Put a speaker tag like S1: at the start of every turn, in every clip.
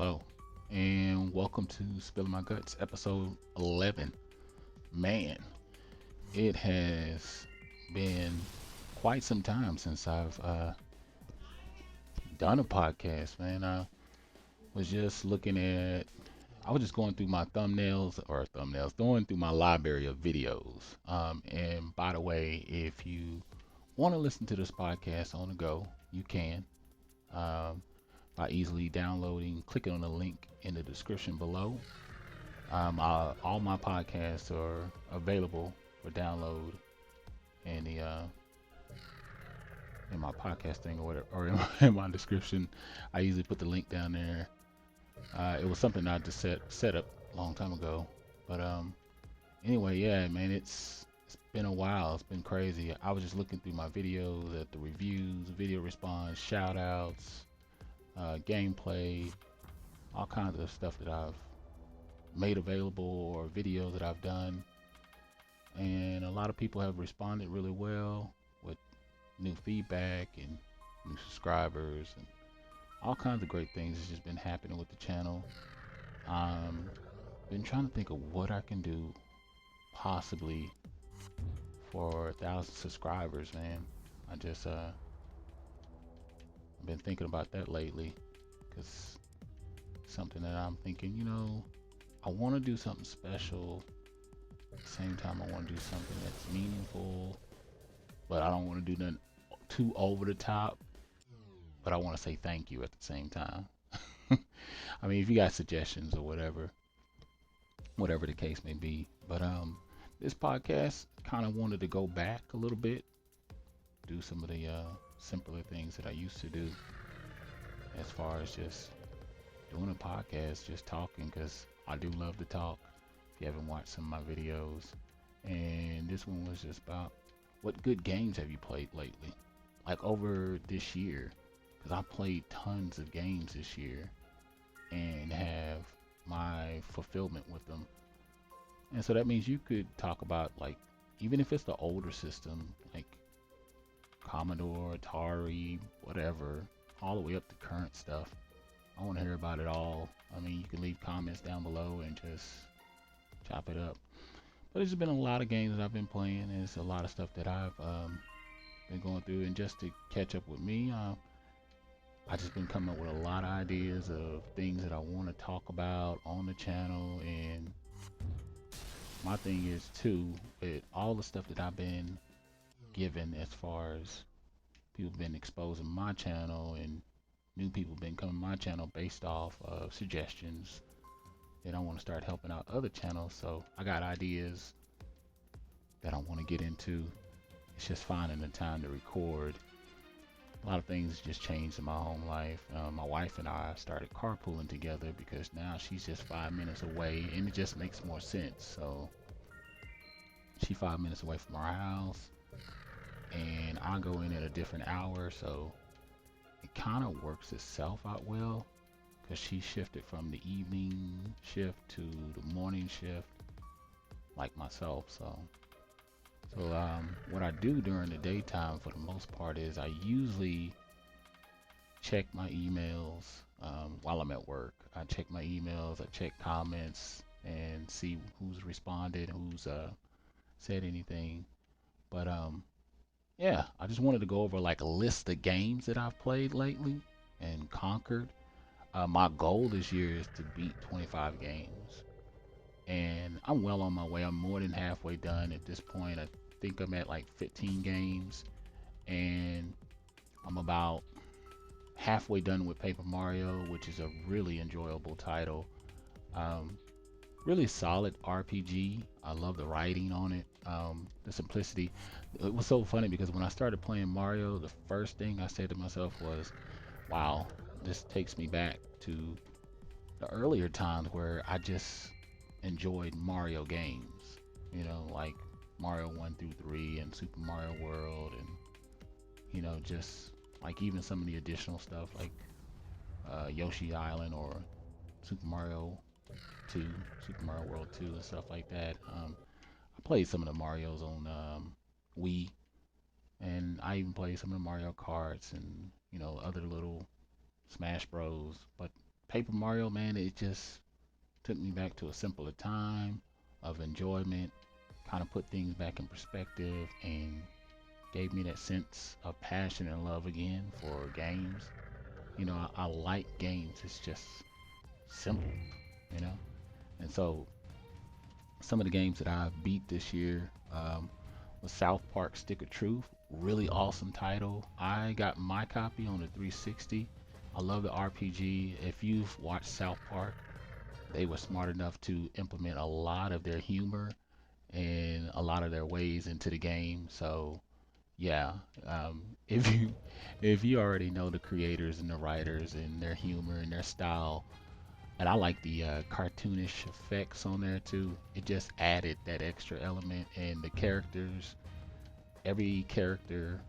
S1: Hello, and welcome to Spilling My Guts, episode 11. Man, it has been quite some time since I've done a podcast, man. Was just looking at, I was just going through my going through my library of videos. And by the way, if you want to listen to this podcast on the go, you can. Um, by easily downloading, clicking on the link in the description below. All my podcasts are available for download in the in my podcast thing or whatever, or in in my description. I usually put the link down there. It was something I just set up a long time ago. But anyway, yeah, man, it's been a while. It's been crazy. I was just looking through my videos at the reviews, video response, shout outs, gameplay, all kinds of stuff that I've made available or videos that I've done. And a lot of people have responded really well with new feedback and new subscribers and all kinds of great things has just been happening with the channel. Been trying to think of what I can do possibly for 1,000 subscribers, man. I just I've been thinking about that lately because something that I'm thinking, I want to do something special. At the same time, I want to do something that's meaningful, but I don't want to do nothing too over the top. But I want to say thank you at the same time. I mean, if you got suggestions or whatever the case may be. But this podcast kind of wanted to go back a little bit, do some of the simpler things that I used to do, as far as just doing a podcast, just talking, because I do love to talk. If you haven't watched some of my videos, and this one was just about what good games have you played lately, like over this year, because I played tons of games this year and have my fulfillment with them. And so that means you could talk about, like, even if it's the older system, like Commodore, Atari, whatever, all the way up to current stuff. I want to hear about it all. I mean, you can leave comments down below and just chop it up. But there's been a lot of games that I've been playing, and it's a lot of stuff that I've been going through. And just to catch up with me, I just been coming up with a lot of ideas of things that I want to talk about on the channel. And my thing is too, with all the stuff that I've been given, as far as people been exposing my channel and new people been coming to my channel based off of suggestions, then I want to start helping out other channels. So I got ideas that I want to get into. It's just finding the time to record. A lot of things just changed in my home life. My wife and I started carpooling together because now she's just 5 minutes away, and it just makes more sense. So she's 5 minutes away from our house, and I go in at a different hour, so it kind of works itself out well, because she shifted from the evening shift to the morning shift, like myself. So what I do during the daytime for the most part is I usually check my emails while I'm at work. I check my emails, I check comments, and see who's responded, who's said anything. But yeah, I just wanted to go over like a list of games that I've played lately and conquered. My goal this year is to beat 25 games, and I'm well on my way. I'm more than halfway done at this point. I think I'm at like 15 games, and I'm about halfway done with Paper Mario, which is a really enjoyable title. Um, Really solid RPG. I love the writing on it, the simplicity. It was so funny because when I started playing Mario, the first thing I said to myself was, wow, this takes me back to the earlier times where I just enjoyed Mario games, like Mario 1 through 3 and Super Mario World, and just like even some of the additional stuff like Yoshi Island or Super Mario 2, Super Mario World 2 and stuff like that. I played some of the Marios on Wii, and I even played some of the Mario Karts and other little Smash Bros. But Paper Mario, man, it just took me back to a simpler time of enjoyment, kind of put things back in perspective, and gave me that sense of passion and love again for games. You know, I like games. It's just simple, you know. And so some of the games that I beat this year was South Park Stick of Truth. Really awesome title. I got my copy on the 360. I love the RPG. If you've watched South Park, they were smart enough to implement a lot of their humor and a lot of their ways into the game. So yeah, if you already know the creators and the writers and their humor and their style, and I like the cartoonish effects on there too. It just added that extra element, and the characters, every character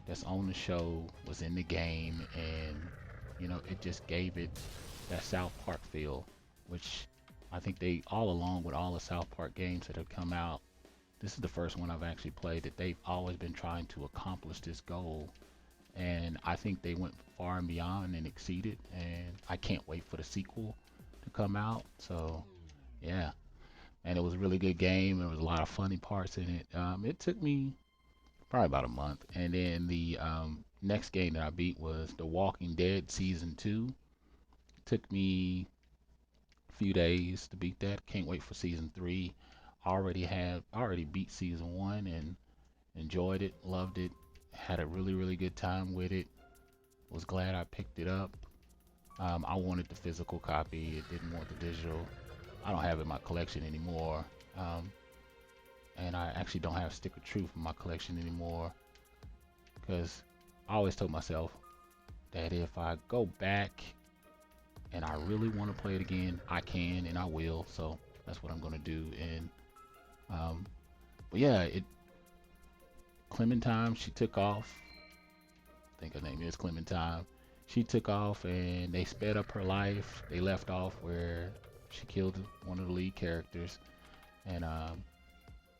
S1: that's on the show was in the game, and you know, it just gave it that South Park feel, which I think they all along with all the South Park games that have come out, this is the first one I've actually played that they've always been trying to accomplish this goal. And I think they went far and beyond and exceeded. And I can't wait for the sequel to come out. So, yeah. And it was a really good game. There was a lot of funny parts in it. It took me probably about a month. And then the next game that I beat was The Walking Dead Season 2. It took me a few days to beat that. Can't wait for Season 3. I already beat Season 1 and enjoyed it, loved it, had a really, really good time with it. Was glad I picked it up. I wanted the physical copy. It didn't want the digital. I don't have it in my collection anymore. Um, and I actually don't have Stick of Truth in my collection anymore because I always told myself that if I go back and I really want to play it again, I can and I will. So that's what I'm gonna do. And um, but yeah, it Clementine, she took off. I think her name is Clementine. She took off and they sped up her life. They left off where she killed one of the lead characters. And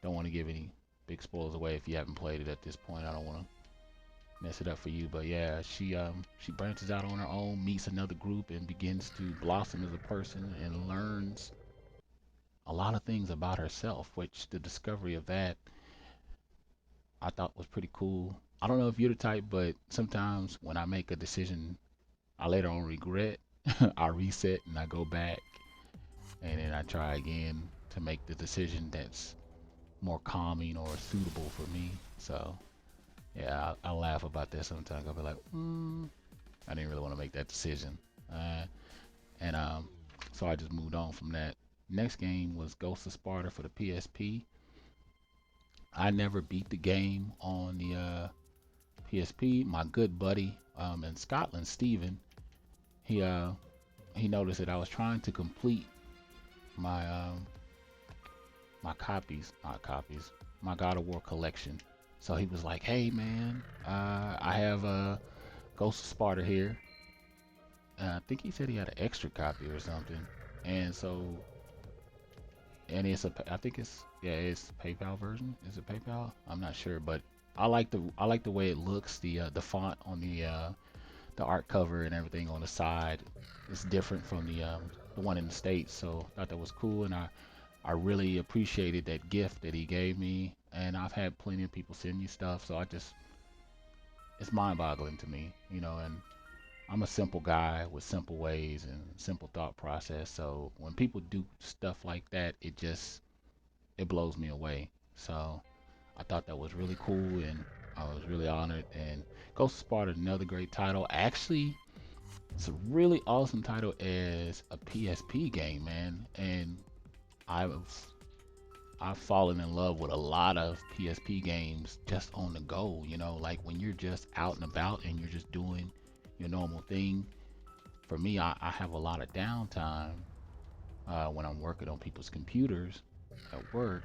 S1: don't want to give any big spoilers away if you haven't played it at this point. I don't want to mess it up for you. But yeah, she branches out on her own, meets another group, and begins to blossom as a person and learns a lot of things about herself, which the discovery of that I thought was pretty cool. I don't know if you're the type, but sometimes when I make a decision, I later on regret. I reset and I go back and then I try again to make the decision that's more calming or suitable for me. So yeah, I laugh about that sometimes. I'll be like, I didn't really want to make that decision, uh, and so I just moved on from that. Next game was Ghost of Sparta for the PSP. I never beat the game on the PSP. My good buddy in Scotland, Stephen, he uh, he noticed that I was trying to complete my my copies, not copies, my God of War collection. So he was like, "Hey man, I have a Ghost of Sparta here." I think he said he had an extra copy or something. And so, and I think it's, yeah, it's PayPal version. Is it PayPal? I'm not sure, but I like the way it looks. The font on the art cover and everything on the side is different from the one in the States. So I thought that was cool, and I really appreciated that gift that he gave me. And I've had plenty of people send me stuff, so it's mind-boggling to me, you know. And I'm a simple guy with simple ways and simple thought process. So when people do stuff like that, it blows me away. So I thought that was really cool, and I was really honored. And Ghost of Sparta, another great title. Actually, it's a really awesome title as a PSP game, man. And I've I've fallen in love with a lot of PSP games just on the go, you know, like when you're just out and about and you're just doing your normal thing. For me, I have a lot of downtime when I'm working on people's computers at work,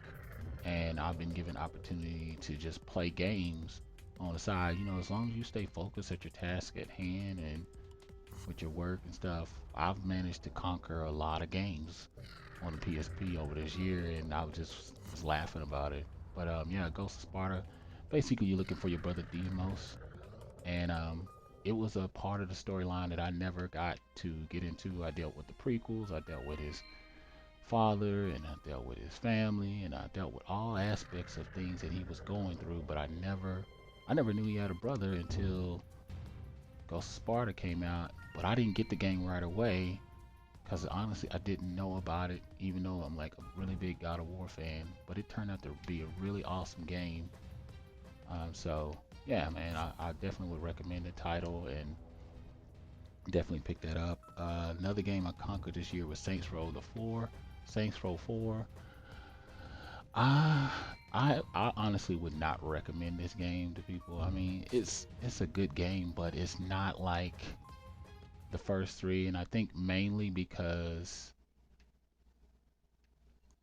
S1: and I've been given opportunity to just play games on the side. You know, as long as you stay focused at your task at hand and with your work and stuff, I've managed to conquer a lot of games on the PSP over this year, and I was laughing about it. But yeah, Ghost of Sparta. Basically, you're looking for your brother Demos, and it was a part of the storyline that I never got to get into. I dealt with the prequels, I dealt with his father, and I dealt with his family, and I dealt with all aspects of things that he was going through, but I never knew he had a brother until Ghost of Sparta came out. But I didn't get the game right away because honestly I didn't know about it, even though I'm like a really big God of War fan. But it turned out to be a really awesome game. So yeah, man, I definitely would recommend the title and definitely pick that up. Another game I conquered this year was Saints Row the 4. Saints Row 4. I honestly would not recommend this game to people. I mean, it's a good game, but it's not like the first three, and I think mainly because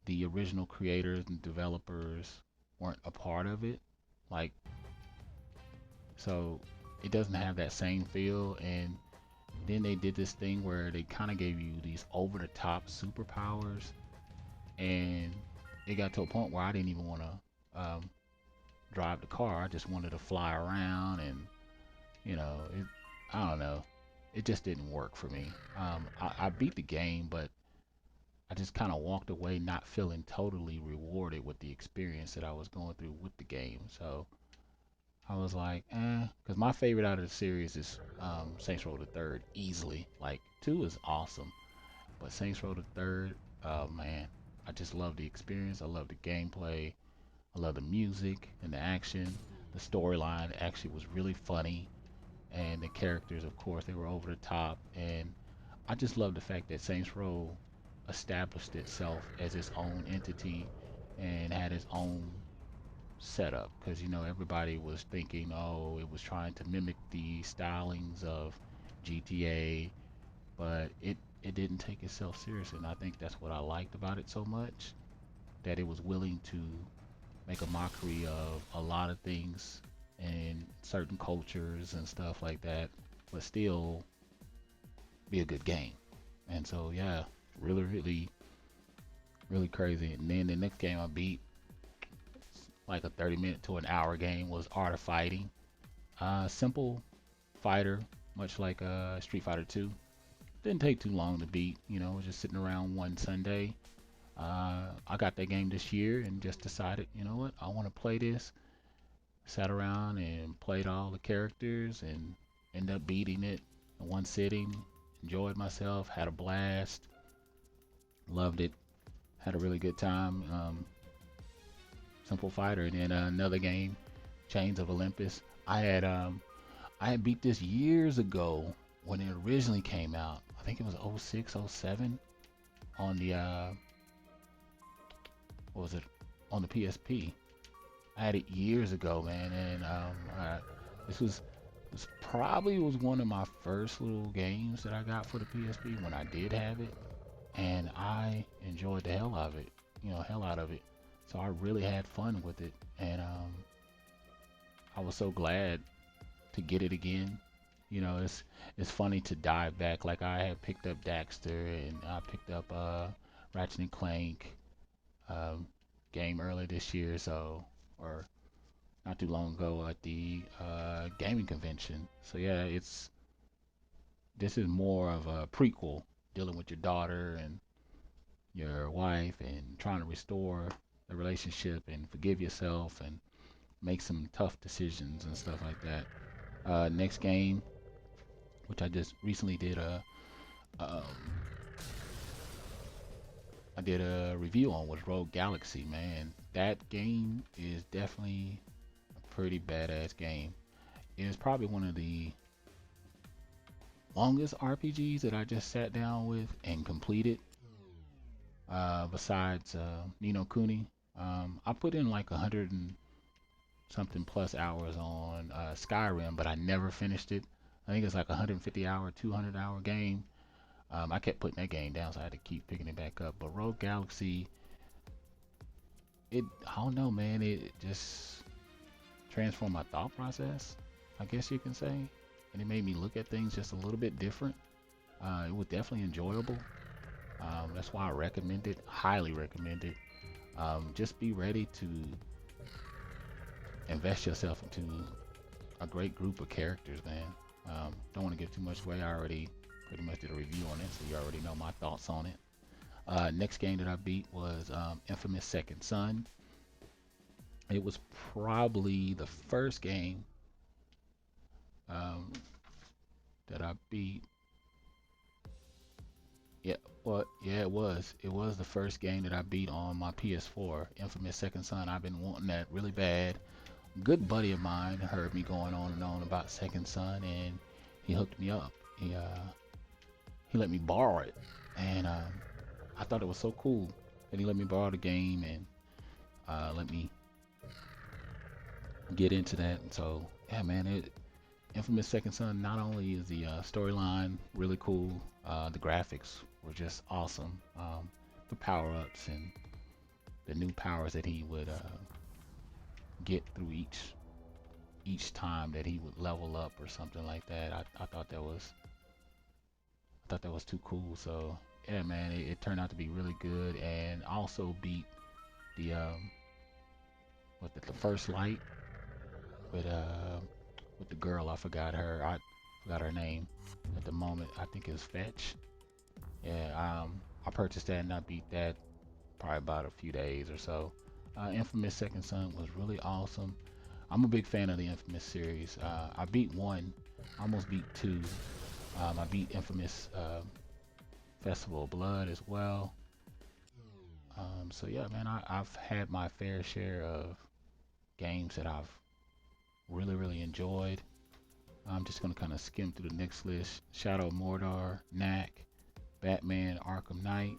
S1: the original creators and developers weren't a part of it. Like, so it doesn't have that same feel. And then they did this thing where they kind of gave you these over the top superpowers, and it got to a point where I didn't even want to drive the car. I just wanted to fly around, and I don't know. It just didn't work for me. I beat the game, but I just kind of walked away not feeling totally rewarded with the experience that I was going through with the game. So I was like, because my favorite out of the series is Saints Row the Third, easily. Like, two is awesome, but Saints Row the Third, oh man, I just love the experience. I love the gameplay. I love the music and the action. The storyline actually was really funny, and the characters, of course, they were over the top. And I just love the fact that Saints Row established itself as its own entity and had its own setup, because everybody was thinking, oh, it was trying to mimic the stylings of GTA, but it didn't take itself seriously. And I think that's what I liked about it so much, that it was willing to make a mockery of a lot of things and certain cultures and stuff like that, but still be a good game. And so yeah, really, really, really crazy. And then the next game I beat, like a 30-minute to an hour game, was Art of Fighting. Simple fighter, much like Street Fighter 2. Didn't take too long to beat. I was just sitting around one Sunday. I got that game this year and just decided, you know what, I want to play this. Sat around and played all the characters and ended up beating it in one sitting. Enjoyed myself, had a blast, loved it, had a really good time. Simple fighter. And then another game, Chains of Olympus. I had beat this years ago when it originally came out. I think it was 06, 07 on the what was it, on the PSP. I had it years ago, man, and this was probably was one of my first little games that I got for the PSP when I did have it, and I enjoyed the hell out of it. So I really had fun with it, and I was so glad to get it again. It's funny to dive back. Like, I had picked up Daxter, and I picked up Ratchet and Clank um, game earlier this year, or not too long ago at the gaming convention. So yeah, this is more of a prequel, dealing with your daughter and your wife and trying to restore the relationship and forgive yourself and make some tough decisions and stuff like that. Next game, which I just recently um, I did a review on, was Rogue Galaxy. Man, that game is definitely a pretty badass game. It is probably one of the longest RPGs that I just sat down with and completed. Besides Nino Kuni, I put in like 100 and something plus hours on Skyrim, but I never finished it. I think it's like 150-hour, 200-hour game. I kept putting that game down, so I had to keep picking it back up. But Rogue Galaxy, I don't know, man. It just transformed my thought process, I guess you can say. And it made me look at things just a little bit different. It was definitely enjoyable. That's why I recommend it, highly recommend it. Just be ready to invest yourself into a great group of characters, man. Don't want to give too much away. I already pretty much did a review on it, so you already know my thoughts on it. Next game that I beat was Infamous Second Son. It was probably the first game um, that I beat. Yeah, well, yeah, it was. It was the first game that I beat on my PS4, Infamous Second Son. I've been wanting that really bad. Good buddy of mine heard me going on and on about Second Son, and he hooked me up. He let me borrow it, and I thought it was so cool that he let me borrow the game and let me get into that. And so, yeah, man, Infamous Second Son. Not only is the storyline really cool, the graphics were just awesome. The power-ups and the new powers that he would get through each time that he would level up or something like that. I thought that was too cool. So yeah, man, it turned out to be really good, and also beat the the first light with the girl. I forgot her name at the moment. I think it's Fetch. Yeah, I purchased that and I beat that probably about a few days or so. Infamous Second Son was really awesome. I'm a big fan of the Infamous series. I beat one, almost beat two. I beat Infamous Festival of Blood as well. So yeah, man, I've had my fair share of games that I've really enjoyed. I'm just gonna kind of skim through the next list: Shadow of Mordor, Knack, Batman: Arkham Knight,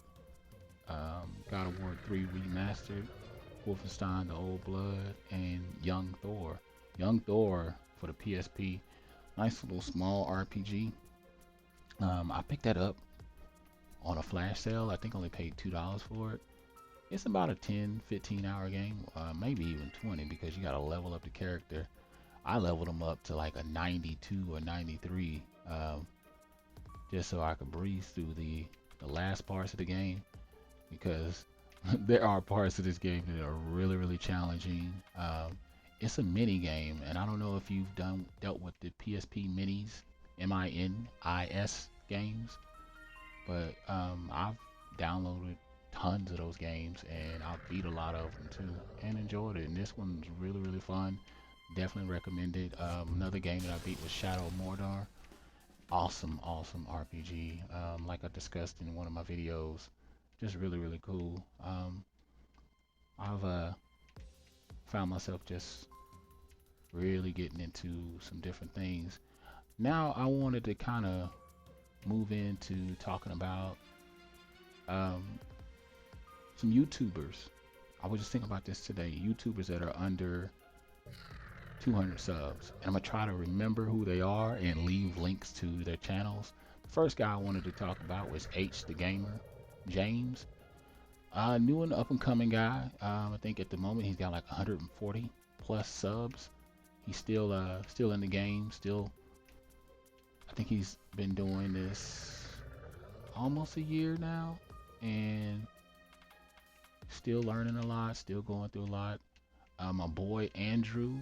S1: God of War 3 Remastered, Wolfenstein: The Old Blood, and Young Thor. Young Thor for the PSP. Nice little small RPG. I picked that up on a flash sale. I think I only paid $2 for it. It's about a 10-15 hour game, maybe even 20, because you gotta level up the character. I leveled him up to like a 92 or 93, just so I could breeze through the last parts of the game, because there are parts of this game that are really challenging. It's a mini game, and I don't know if you've dealt with the PSP minis, MINIS games, but I've downloaded tons of those games, and I've beat a lot of them too, and enjoyed it. And this one's really fun. Definitely recommend it. Another game that I beat was Shadow of Mordor. Awesome RPG. Like I discussed in one of my videos, just really cool. I've found myself just really getting into some different things. Now I wanted to kind of move into talking about um, some YouTubers. I was just thinking about this today. YouTubers that are under 200 subs. And I'm gonna try to remember who they are and leave links to their channels. The first guy I wanted to talk about was H the Gamer, James. New and up and coming guy. I think at the moment he's got like 140 plus subs. He's still in the game. Still, I think he's been doing this almost a year now, and still learning a lot. Still going through a lot. My boy Andrew.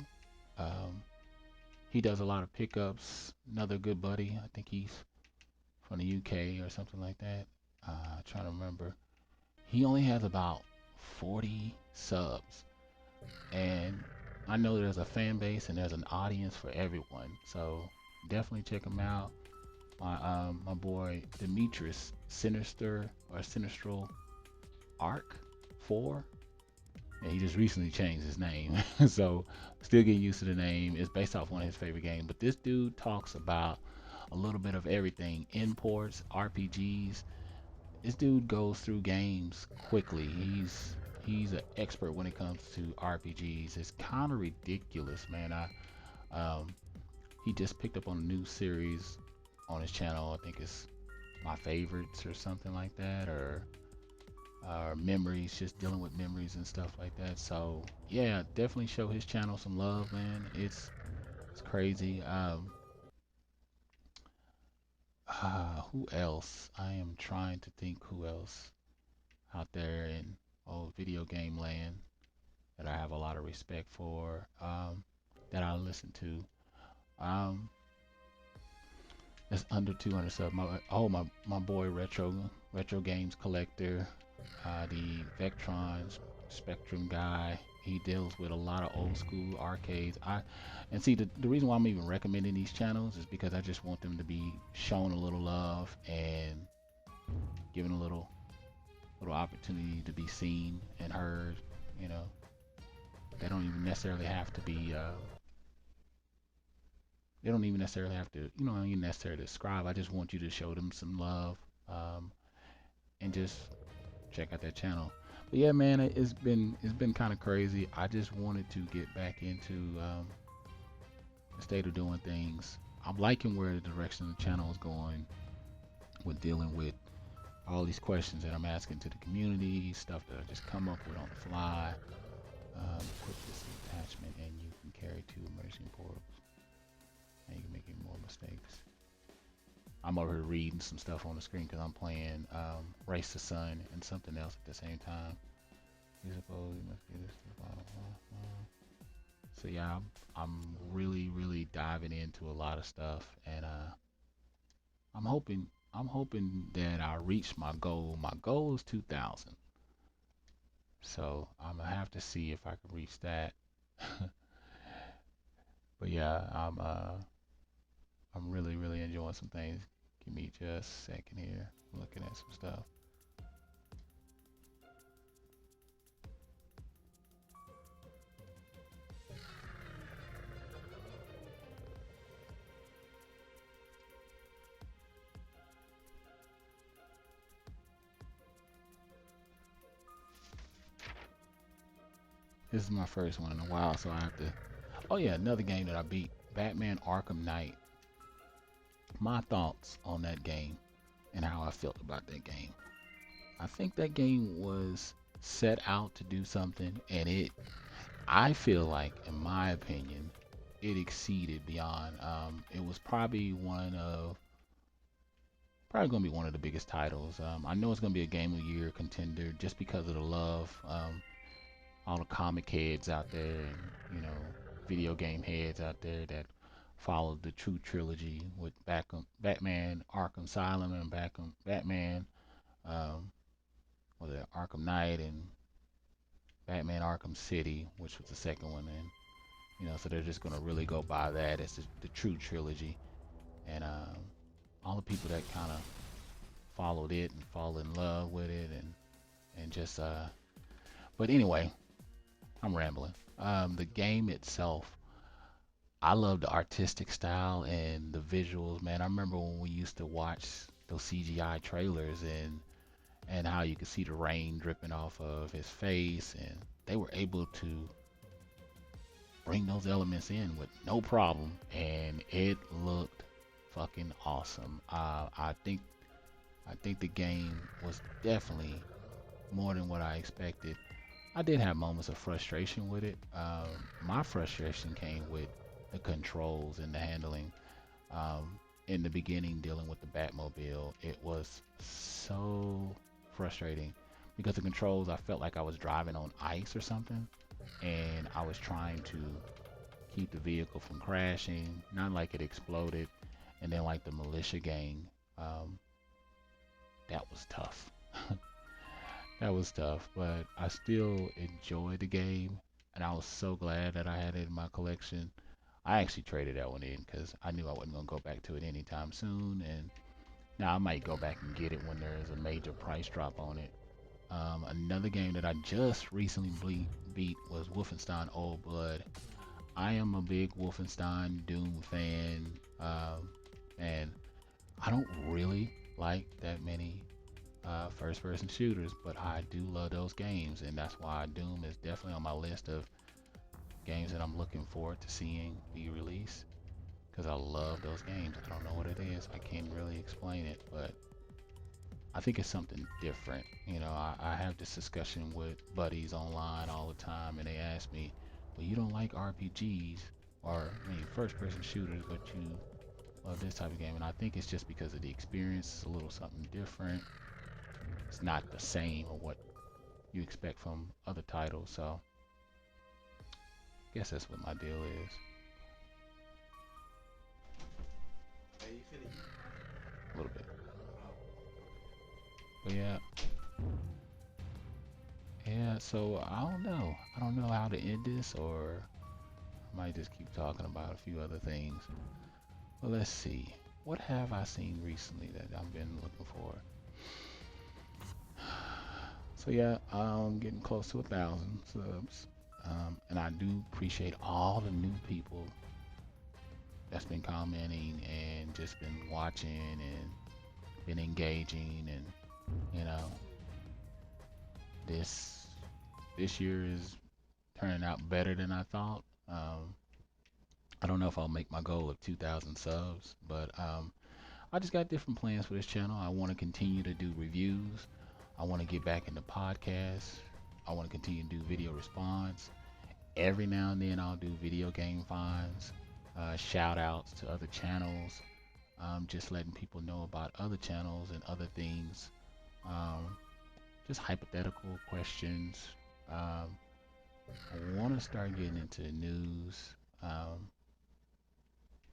S1: He does a lot of pickups. Another good buddy. I think he's from the UK or something like that. Trying to remember. He only has about 40 subs, and I know there's a fan base and there's an audience for everyone. So definitely check him out. My boy Demetrius Sinistral Arc 4. And he just recently changed his name, so still getting used to the name. It's based off one of his favorite games, but this dude talks about a little bit of everything: imports, RPGs. This dude goes through games quickly. He's an expert when it comes to RPGs. It's kind of ridiculous, man. He just picked up on a new series on his channel. I think it's My Favorites or something like that, or memories, just dealing with memories and stuff like that. So yeah, definitely show his channel some love, man. It's crazy. Who else? I am trying to think who else out there in video game land that I have a lot of respect for, that I listen to. Um, It's under 200 subs. My boy Retro Games Collector, the Vectron Spectrum guy. He deals with a lot of old school arcades. And see the reason why I'm even recommending these channels is because I just want them to be shown a little love and given a little opportunity to be seen and heard. You know, they don't even necessarily have to be. They don't even necessarily have to, you know, even necessarily describe. I just want you to show them some love, um, and just check out that channel. But yeah, man, it's been kind of crazy. I just wanted to get back into the state of doing things. I'm liking where the direction the channel is going with dealing with all these questions that I'm asking to the community, stuff that I just come up with on the fly. Put this attachment and you can carry 2 emerging portals. And you can make even more mistakes. I'm over here reading some stuff on the screen because I'm playing Race to Sun and something else at the same time. You suppose you must get this. So yeah, I'm really diving into a lot of stuff, and I'm hoping that I reach my goal. My goal is 2,000. So I'm gonna have to see if I can reach that. But yeah, I'm really enjoying some things. Give me just a second here. I'm looking at some stuff. This is my first one in a while, so I have to. Oh yeah, another game that I beat, Batman Arkham Knight. My thoughts on that game and how I felt about that game. I think that game was set out to do something, and I feel like, in my opinion, it exceeded beyond. It was probably gonna be one of the biggest titles. I know it's gonna be a Game of the Year contender just because of the love. All the comic heads out there, and video game heads out there that followed the true trilogy with Batman Arkham Asylum and Batman, um, was it Arkham Knight and Batman Arkham City, which was the second one. And so they're just gonna really go by that as the true trilogy. And all the people that kind of followed it and fall in love with it, and just but anyway, I'm rambling. The game itself, I love the artistic style and the visuals, man. I remember when we used to watch those CGI trailers, and how you could see the rain dripping off of his face, and they were able to bring those elements in with no problem, and it looked fucking awesome. I think the game was definitely more than what I expected. I did have moments of frustration with it. My frustration came with the controls and the handling. In the beginning, dealing with the Batmobile, it was so frustrating because the controls, I felt like I was driving on ice or something, and I was trying to keep the vehicle from crashing, not like it exploded. And then like the militia gang, that was tough. That was tough, but I still enjoyed the game, and I was so glad that I had it in my collection. I actually traded that one in because I knew I wasn't gonna go back to it anytime soon, and now I might go back and get it when there is a major price drop on it. Another game that I just recently beat was Wolfenstein Old Blood. I am a big Wolfenstein Doom fan, and I don't really like that many first-person shooters, but I do love those games, and that's why Doom is definitely on my list of games that I'm looking forward to seeing be released, because I love those games. I don't know what it is. I can't really explain it, but I think it's something different. I have this discussion with buddies online all the time, and they ask me, well, you don't like RPGs, or first-person shooters, but you love this type of game. And I think it's just because of the experience. It's a little something different. It's not the same or what you expect from other titles. So I guess that's what my deal is. A little bit. But yeah, yeah. So I don't know. I don't know how to end this, or I might just keep talking about a few other things. Well, let's see. What have I seen recently that I've been looking for? So yeah, I'm getting close to 1,000 subs, and I do appreciate all the new people that's been commenting and just been watching and been engaging, and you know, this this year is turning out better than I thought. I don't know if I'll make my goal of 2,000 subs, but I just got different plans for this channel. I want to continue to do reviews. I want to get back into podcasts. I want to continue to do video response. Every now and then I'll do video game finds, shout outs to other channels, just letting people know about other channels and other things, um, just hypothetical questions. Um, I want to start getting into news. Um,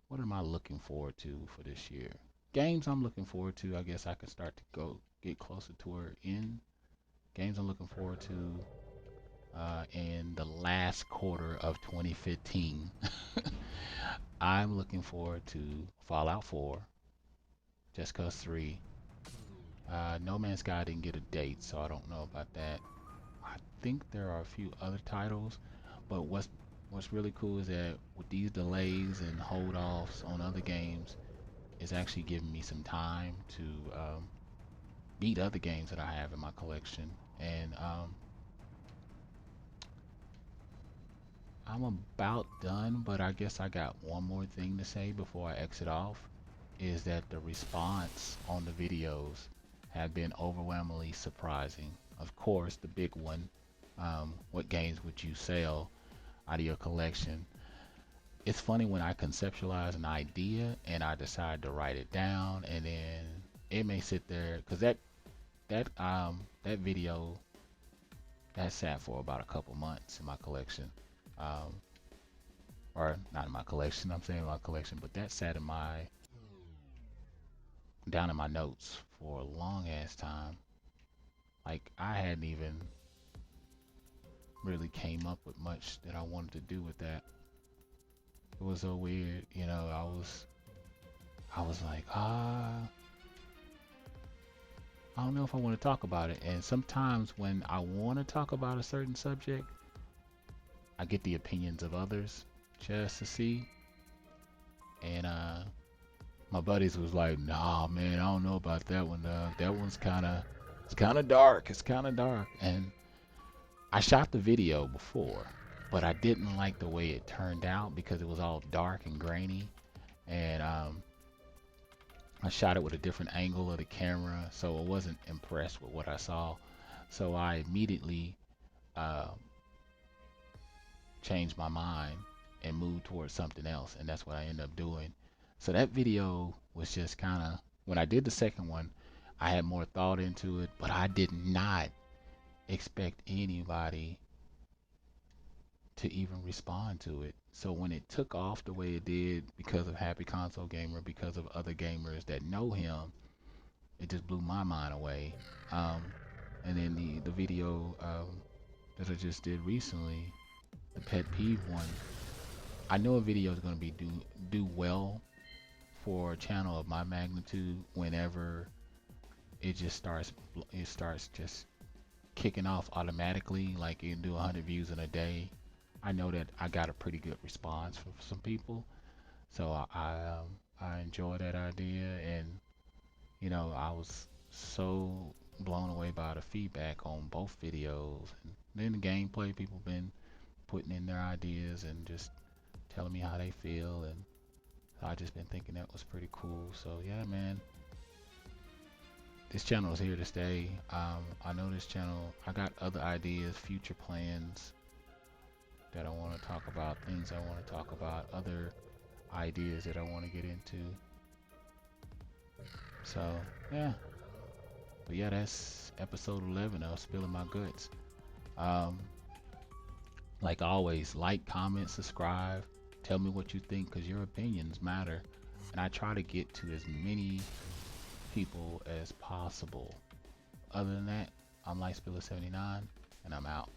S1: what am I looking forward to for this year? Games I'm looking forward to. I guess I can start to go get closer toward end. Games I'm looking forward to in the last quarter of 2015. I'm looking forward to Fallout 4, Just Cause 3. No Man's Sky didn't get a date, so I don't know about that. I think there are a few other titles, but what's really cool is that with these delays and hold offs on other games, it's actually giving me some time to beat other games that I have in my collection. And I'm about done, but I guess I got one more thing to say before I exit off, is that the response on the videos have been overwhelmingly surprising. Of course, the big one, what games would you sell out of your collection? It's funny when I conceptualize an idea and I decide to write it down, and then it may sit there because that video that sat for about a couple months in my collection, um, or not in my collection. I'm saying my collection, but that sat in my down in my notes for a long ass time. Like I hadn't even really came up with much that I wanted to do with that. It was so weird, you know. I was like, I don't know if I want to talk about it. And sometimes when I want to talk about a certain subject, I get the opinions of others just to see. And my buddies was like, nah, man, I don't know about that one. That one's it's kind of dark. It's kind of dark. And I shot the video before, but I didn't like the way it turned out because it was all dark and grainy. And I shot it with a different angle of the camera, so I wasn't impressed with what I saw. So I immediately uh, changed my mind and moved towards something else, and that's what I ended up doing. So that video was just kind of, when I did the second one, I had more thought into it, but I did not expect anybody to even respond to it. So when it took off the way it did because of Happy Console Gamer, because of other gamers that know him, it just blew my mind away. Um, and then the video that I just did recently, the pet peeve one, I know a video is going to be do well for a channel of my magnitude whenever it starts just kicking off automatically, like you can do 100 views in a day. I know that I got a pretty good response from some people, so I enjoy that idea. And you know, I was so blown away by the feedback on both videos, and then the gameplay. People been putting in their ideas and just telling me how they feel, and I just been thinking that was pretty cool. So yeah, man, this channel is here to stay. I know this channel, I got other ideas, future plans that I want to talk about, things I want to talk about, other ideas that I want to get into. So yeah, but yeah, that's episode 11 of Spilling My Guts. Um, like always, like, comment, subscribe, tell me what you think, because your opinions matter. and I try to get to as many people as possible. Other than that, I'm like Spillin 79, and I'm out.